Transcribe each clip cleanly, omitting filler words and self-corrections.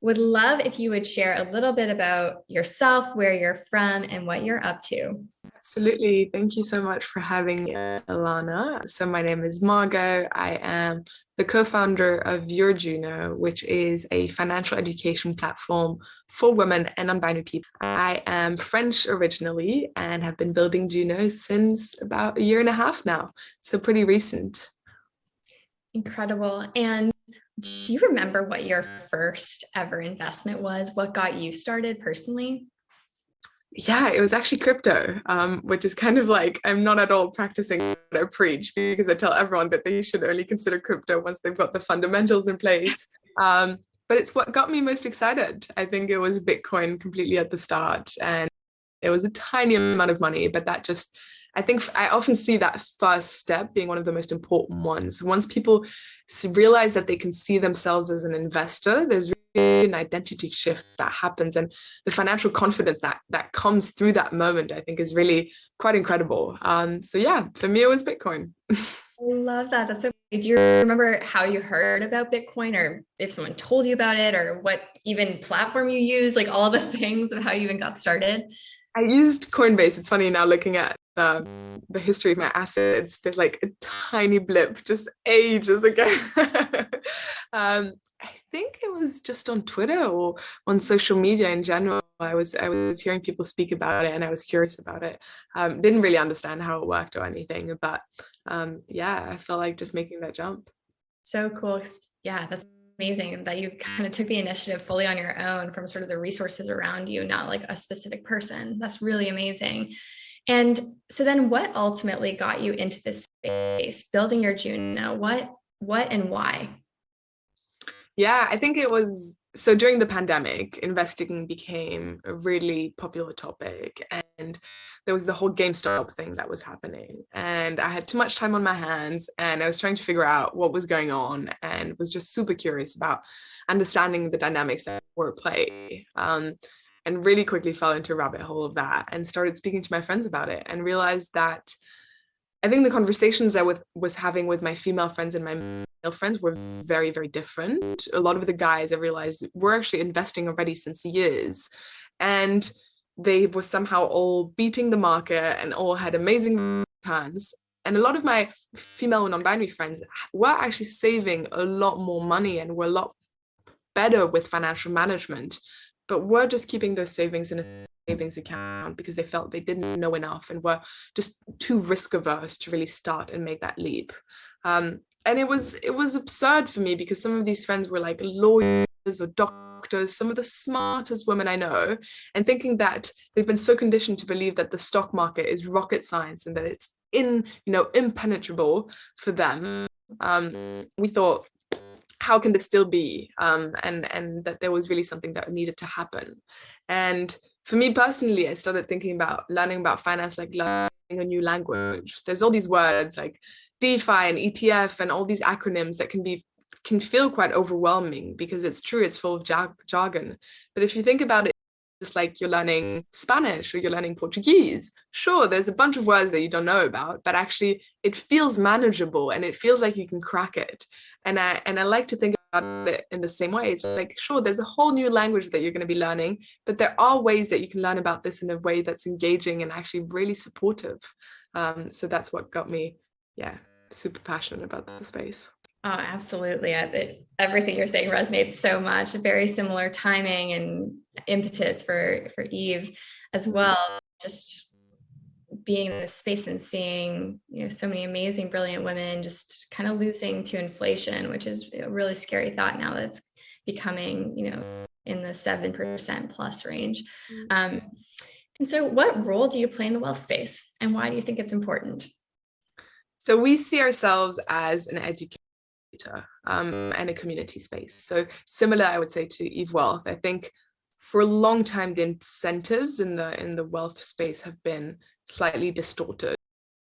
Would love if you would share a little bit about yourself, where you're from, and what you're up to. Absolutely. Thank you so much for having me, Alana. So my name is Margot. I am the co-founder of Your Juno, which is a financial education platform for women and non-binary people. I am French originally and have been building Juno since about a year and a half now. So pretty recent. Incredible. And do you remember what your first ever investment was? What got you started personally? Yeah, it was actually crypto, which is kind of like I'm not at all practicing what I preach because I tell everyone that they should only consider crypto once they've got the fundamentals in place. But it's what got me most excited. I think it was Bitcoin completely at the start, and it was a tiny amount of money, but that just, I think I often see that first step being one of the most important ones. Once people realize that they can see themselves as an investor, there's really an identity shift that happens, and the financial confidence that comes through that moment, I think, is really quite incredible. So yeah, for me, it was Bitcoin. I love that. That's so great. Do you remember how you heard about Bitcoin, or if someone told you about it, or what even platform you use, like all the things of how you even got started? I used Coinbase. It's funny now looking at the history of my assets. There's like a tiny blip just ages ago. I think it was just on Twitter or on social media in general. I was hearing people speak about it and I was curious about it. Didn't really understand how it worked or anything, but yeah, I felt like just making that jump. So cool. Yeah, that's amazing that you kind of took the initiative fully on your own from sort of the resources around you, not like a specific person. That's really amazing. And so then what ultimately got you into this space, building your Juno? What and why? Yeah, I think it was so during the pandemic, investing became a really popular topic, and there was the whole GameStop thing that was happening. And I had too much time on my hands, and I was trying to figure out what was going on and was just super curious about understanding the dynamics that were at play. And really quickly fell into a rabbit hole of that and started speaking to my friends about it and realized that I think the conversations was having with my female friends and my male friends were very, very different. A lot of the guys I realized were actually investing already since years. And they were somehow all beating the market and all had amazing returns. And a lot of my female non-binary friends were actually saving a lot more money and were a lot better with financial management, but were just keeping those savings in a savings account because they felt they didn't know enough and were just too risk averse to really start and make that leap. And it was absurd for me because some of these friends were like lawyers or doctors, some of the smartest women I know, and thinking that they've been so conditioned to believe that the stock market is rocket science and that it's impenetrable for them. We thought, how can this still be? And that there was really something that needed to happen. And for me personally, I started thinking about learning about finance like learning a new language. There's all these words like DeFi and ETF and all these acronyms that can feel quite overwhelming because it's true, it's full of jargon. But if you think about it, just like you're learning Spanish or you're learning Portuguese, sure, there's a bunch of words that you don't know about, but actually it feels manageable and it feels like you can crack it. And I like to think about it in the same way. It's like, sure, there's a whole new language that you're going to be learning, but there are ways that you can learn about this in a way that's engaging and actually really supportive. So that's what got me, yeah, super passionate about the space. Oh, absolutely. Everything you're saying resonates so much. Very similar timing and impetus for Eve as well. Just being in this space and seeing, so many amazing, brilliant women just kind of losing to inflation, which is a really scary thought now that's becoming, in the 7% plus range. And so what role do you play in the wealth space and why do you think it's important? So we see ourselves as an educator and a community space. So similar, I would say, to Eve Wealth. I think for a long time, the incentives in the wealth space have been slightly distorted,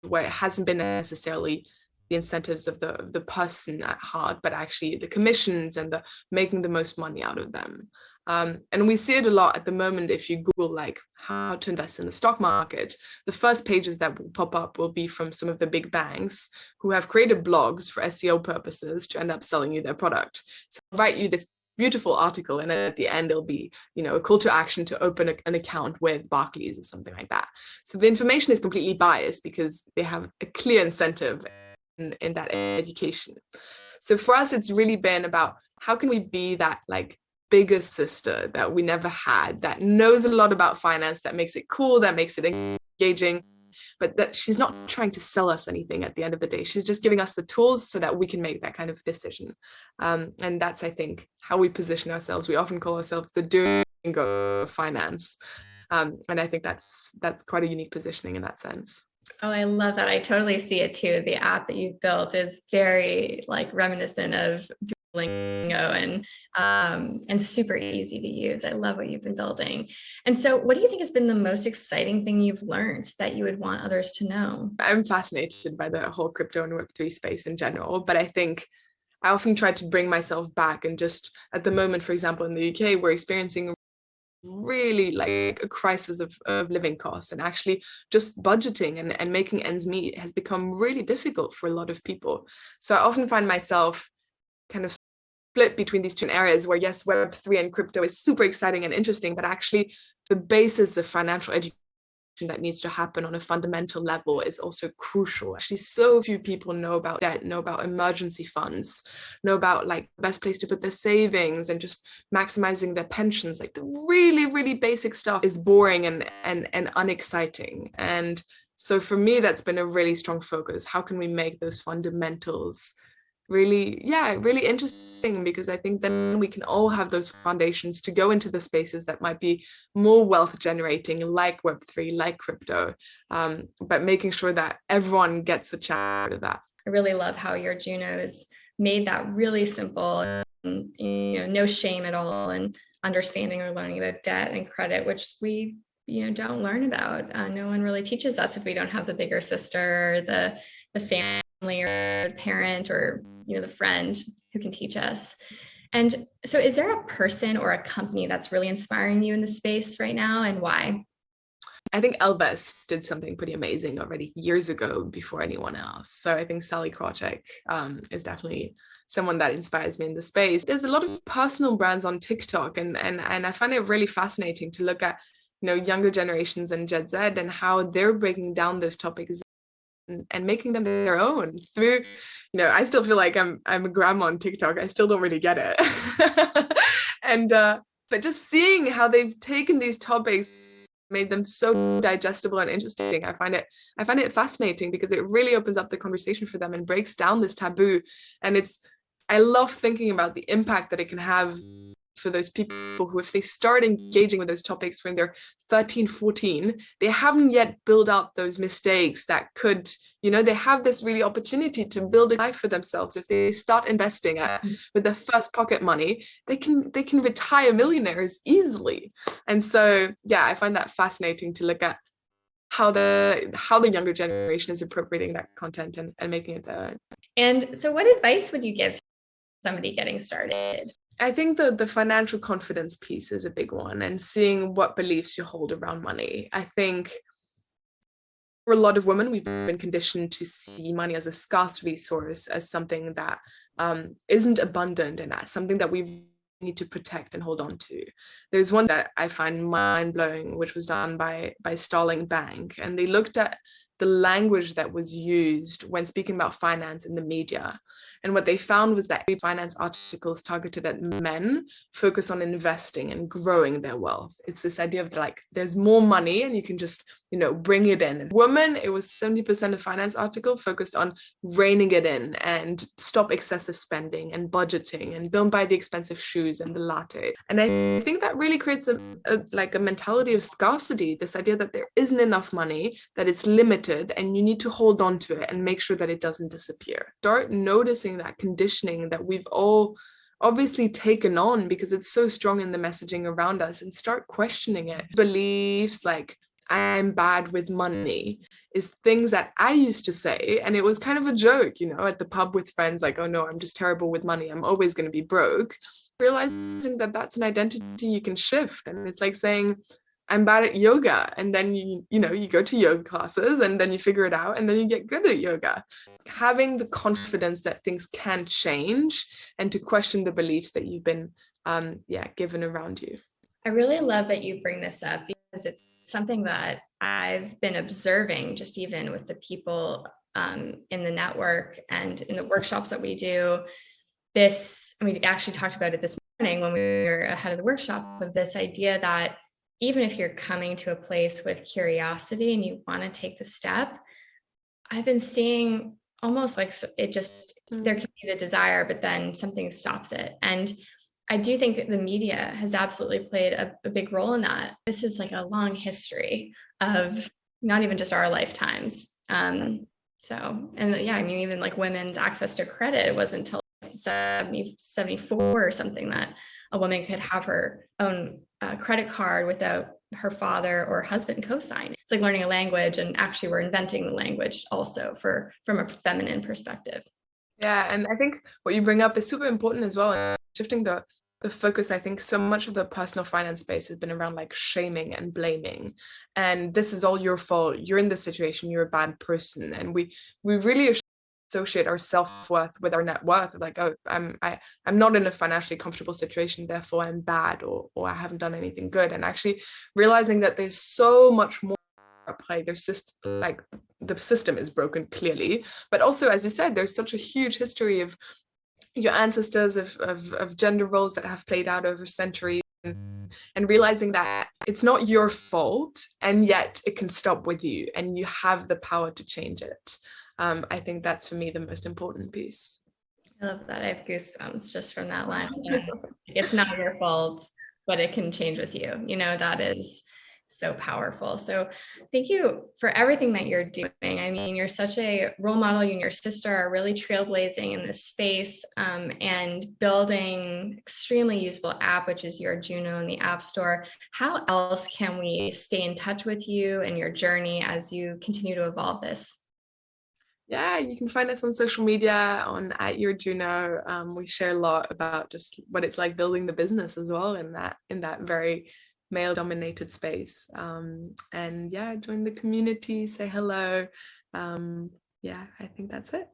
where it hasn't been necessarily the incentives of the person at heart, but actually the commissions and the making the most money out of them. And we see it a lot at the moment. If you Google like how to invest in the stock market, the first pages that will pop up will be from some of the big banks who have created blogs for SEO purposes to end up selling you their product. So I'll write you this beautiful article, and at the end it'll be, a call to action to open an account with Barclays or something like that. So the information is completely biased because they have a clear incentive in that education. So for us, it's really been about how can we be that like bigger sister that we never had, that knows a lot about finance, that makes it cool, that makes it engaging, but that she's not trying to sell us anything at the end of the day. She's just giving us the tools so that we can make that kind of decision. And that's, I think, how we position ourselves. We often call ourselves the Duolingo of finance. And I think that's quite a unique positioning in that sense. Oh, I love that. I totally see it too. The app that you've built is very like reminiscent of Duolingo and super easy to use. I love what you've been building. And so what do you think has been the most exciting thing you've learned that you would want others to know? I'm fascinated by the whole crypto and Web3 space in general, but I think I often try to bring myself back, and just at the moment, for example, in the UK, we're experiencing really like a crisis of living costs, and actually just budgeting and making ends meet has become really difficult for a lot of people. So I often find myself kind of split between these two areas where, yes, Web3 and crypto is super exciting and interesting, but actually the basis of financial education that needs to happen on a fundamental level is also crucial. Actually, so few people know about debt, know about emergency funds, know about like the best place to put their savings and just maximizing their pensions. Like the really, really basic stuff is boring and unexciting. And so for me, that's been a really strong focus. How can we make those fundamentals really interesting, because I think then we can all have those foundations to go into the spaces that might be more wealth generating, like Web3, like crypto, but making sure that everyone gets a chance of that. I really love how Your Juno has made that really simple, and, no shame at all in understanding or learning about debt and credit, which we don't learn about. No one really teaches us if we don't have the bigger sister, the family or the parent or the friend who can teach us. And so is there a person or a company that's really inspiring you in the space right now, and why? I think Elvis did something pretty amazing already years ago before anyone else. So I think Sally Krawcheck is definitely someone that inspires me in the space. There's a lot of personal brands on TikTok, and I find it really fascinating to look at younger generations and Gen Z and how they're breaking down those topics and making them their own through, I still feel like I'm a grandma on TikTok. I still don't really get it. And but just seeing how they've taken these topics, made them so digestible and interesting, I find it fascinating, because it really opens up the conversation for them and breaks down this taboo. And I love thinking about the impact that it can have for those people who, if they start engaging with those topics when they're 13, 14, they haven't yet built up those mistakes that could, they have this really opportunity to build a life for themselves. If they start investing with their first pocket money, they can retire millionaires easily. And so, yeah, I find that fascinating to look at how the younger generation is appropriating that content and making it their own. And so what advice would you give to somebody getting started? I think the financial confidence piece is a big one, and seeing what beliefs you hold around money. I think for a lot of women, we've been conditioned to see money as a scarce resource, as something that isn't abundant, and as something that we need to protect and hold on to. There's one that I find mind-blowing, which was done by Starling Bank, and they looked at the language that was used when speaking about finance in the media. And what they found was that finance articles targeted at men focus on investing and growing their wealth. It's this idea of like, there's more money and you can just, bring it in. And women, it was 70% of finance article focused on reining it in and stop excessive spending and budgeting and don't buy the expensive shoes and the latte. And I think that really creates a mentality of scarcity, this idea that there isn't enough money, that it's limited, and you need to hold on to it and make sure that it doesn't disappear. Start noticing that conditioning that we've all obviously taken on because it's so strong in the messaging around us, and start questioning it. Beliefs like I'm bad with money is things that I used to say, and it was kind of a joke, at the pub with friends, like, oh no, I'm just terrible with money, I'm always going to be broke. Realizing that that's an identity you can shift, and it's like saying I'm bad at yoga, and then you go to yoga classes and then you figure it out and then you get good at yoga. Having the confidence that things can change and to question the beliefs that you've been given around you. I really love that you bring this up because it's something that I've been observing just even with the people in the network and in the workshops that we do. We actually talked about it this morning when we were ahead of the workshop, of this idea that even if you're coming to a place with curiosity and you want to take the step, I've been seeing almost like there can be the desire, but then something stops it. And I do think that the media has absolutely played a big role in that. This is like a long history of not even just our lifetimes. And yeah, I mean, even like women's access to credit, it wasn't until 74 or something that a woman could have her own credit card without her father or husband co-sign. It's like learning a language, and actually we're inventing the language also from a feminine perspective. Yeah, and I think what you bring up is super important as well. Shifting the focus, I think so much of the personal finance space has been around like shaming and blaming, and this is all your fault. You're in this situation. You're a bad person, and we really associate our self-worth with our net worth. Like, oh, I'm not in a financially comfortable situation, therefore I'm bad, or I haven't done anything good. And actually realizing that there's so much more at play. There's just like the system is broken clearly, but also, as you said, there's such a huge history of your ancestors, of gender roles that have played out over centuries, and realizing that it's not your fault, and yet it can stop with you and you have the power to change it. I think that's, for me, the most important piece. I love that. I have goosebumps just from that line. It's not your fault, but it can change with you. That is so powerful. So thank you for everything that you're doing. I mean, you're such a role model. You and your sister are really trailblazing in this space, and building extremely useful app, which is Your Juno in the App Store. How else can we stay in touch with you and your journey as you continue to evolve this? Yeah, you can find us on social media at Your Juno. We share a lot about just what it's like building the business as well in that very male-dominated space. And yeah, join the community, say hello. Yeah, I think that's it.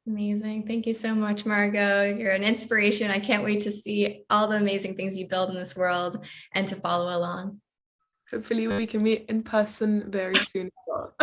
Amazing. Thank you so much, Margot. You're an inspiration. I can't wait to see all the amazing things you build in this world and to follow along. Hopefully we can meet in person very soon as well.